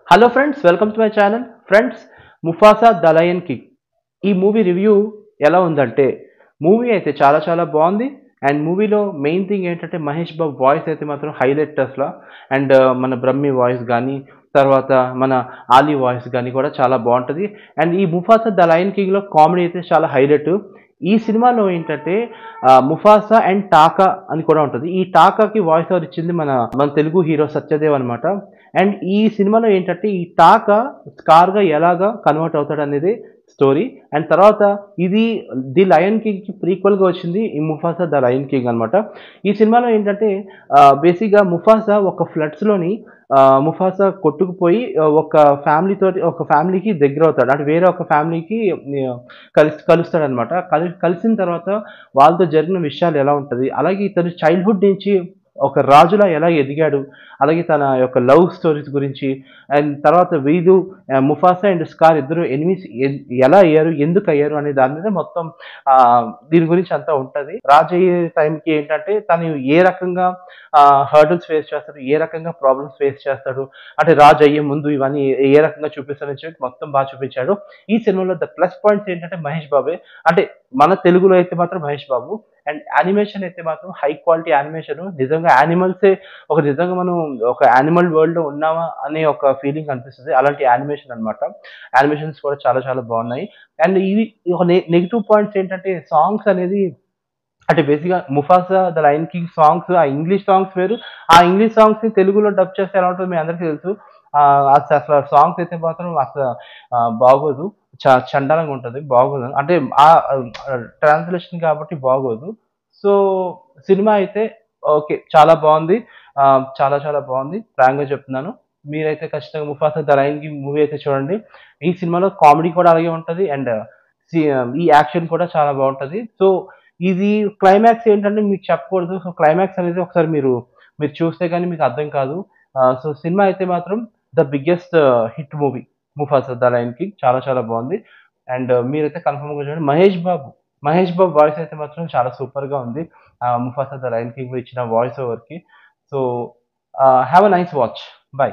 Hello friends, welcome to my channel. Friends, Mufasa the lion king ఈ movie review ఎలా ఉందంటే, movie అయితే చాలా చాలా బాగుంది. అండ్ మూవీలో మెయిన్ థింగ్ ఏంటంటే మహేష్ బాబు వాయిస్ అయితే మాత్రం హైలైట్ అసలు. అండ్ మన బ్రహ్మి వాయిస్ కానీ, తర్వాత మన ఆలీ వాయిస్ కానీ కూడా చాలా బాగుంటుంది. అండ్ ఈ ముఫాసా ద లయన్ కింగ్లో కామెడీ అయితే చాలా హైలైట్. ఈ సినిమాలో ఏంటంటే ముఫాసా అండ్ టాకా అని కూడా ఉంటుంది. ఈ టాకాకి వాయిస్ ఓవర్ ఇచ్చింది మన మన తెలుగు హీరో సత్యదేవ్ అనమాట. అండ్ ఈ సినిమాలో ఏంటంటే ఈ టాకా స్కార్గా ఎలాగా కన్వర్ట్ అవుతాడు అనేది స్టోరీ. అండ్ తర్వాత ఇది ది లయన్ కింగ్కి ప్రీక్వల్గా వచ్చింది ఈ ముఫాసా ద లయన్ కింగ్ అనమాట. ఈ సినిమాలో ఏంటంటే బేసిక్గా ముఫాసా ఒక ఫ్లడ్స్లోని ముఫాసా కొట్టుకుపోయి ఒక ఒక ఫ్యామిలీకి దగ్గర అవుతాడు. అంటే వేరే ఒక ఫ్యామిలీకి కలుస్తాడనమాట. కలిసిన తర్వాత వాళ్ళతో జరిగిన విషయాలు ఎలా ఉంటుంది, అలాగే ఇతను చైల్డ్హుడ్ నుంచి ఒక రాజులా ఎలా ఎదిగాడు, అలాగే తన యొక్క లవ్ స్టోరీస్ గురించి, అండ్ తర్వాత వీళ్ళు ముఫాసా అండ్ స్కార్ ఇద్దరు ఎనిమిస్ ఎలా అయ్యారు, ఎందుకు అయ్యారు అనే దాని మీద మొత్తం ఆ, దీని గురించి అంతా ఉంటుంది. రాజు అయ్యే టైంకి ఏంటంటే తను ఏ రకంగా హర్డల్స్ ఫేస్ చేస్తాడు, ఏ రకంగా ప్రాబ్లమ్స్ ఫేస్ చేస్తాడు, అంటే రాజు అయ్యే ముందు ఇవన్నీ ఏ రకంగా చూపిస్తాడని చెప్పి మొత్తం బాగా చూపించాడు. ఈ సినిమాలో ద ప్లస్ పాయింట్స్ ఏంటంటే మహేష్ బాబే. అంటే మన తెలుగులో అయితే మాత్రం మహేష్ బాబు. అండ్ యానిమేషన్ అయితే మాత్రం హై క్వాలిటీ యానిమేషన్. నిజంగా యానిమల్సే నిజంగా మనం ఒక యానిమల్ వరల్డ్ లో ఉన్నామా అనే ఒక ఫీలింగ్ అనిపిస్తుంది. అలాంటి యానిమేషన్ అన్నమాట. యానిమేషన్స్ కూడా చాలా చాలా బాగున్నాయి. అండ్ ఇవి ఒక నెగిటివ్ పాయింట్స్ ఏంటంటే సాంగ్స్ అనేది, అంటే బేసిక్‌గా 'Mufasa the lion king' songs, ఆ ఇంగ్లీష్ సాంగ్స్ వేరు. ఆ ఇంగ్లీష్ సాంగ్స్‌ని తెలుగులో డబ్ చేస్తే ఎలా ఉంటదో మీ అందరికీ తెలుసు. అసల సాంగ్స్ అయితే మాత్రం బాగోదు. చండాలంగా ఉంటది. బాగోదు. అంటే ట్రాన్స్‌లేషన్ కాబట్టి బాగోదు. సో, సినిమా అయితే ఓకే. చాలా బావుంది. చాలా చాలా బావుంది. ఫ్రాంక్‌గా చెప్తున్నాను. మీరైతే ఖచ్చితంగా 'Mufasa the lion king' movie అయితే చూడండి. ఈ సినిమాలో కామెడీ కూడా అలాగే ఉంటది. అండ్ సి ఈ యాక్షన్ కూడా చాలా బావుంటది. సో, ఇది క్లైమాక్స్ ఏంటంటే మీకు చెప్పకూడదు. సో, క్లైమాక్స్ అనేది ఒకసారి మీరు చూస్తే గాని మీకు అర్థం కాదు. సో, సినిమా అయితే మాత్రం the biggest hit movie 'Mufasa the lion king' చాలా చాలా బావుంది. అండ్ మీరైతే కన్ఫర్మ్‌గా చూడండి. మహేష్ బాబు వాయిస్ అయితే మాత్రం చాలా సూపర్‌గా ఉంది. 'ముఫాసా ద లయన్ కింగ్‌లో' ఇచ్చిన వాయిస్ ఓవర్‌కి. So, have a nice watch. By.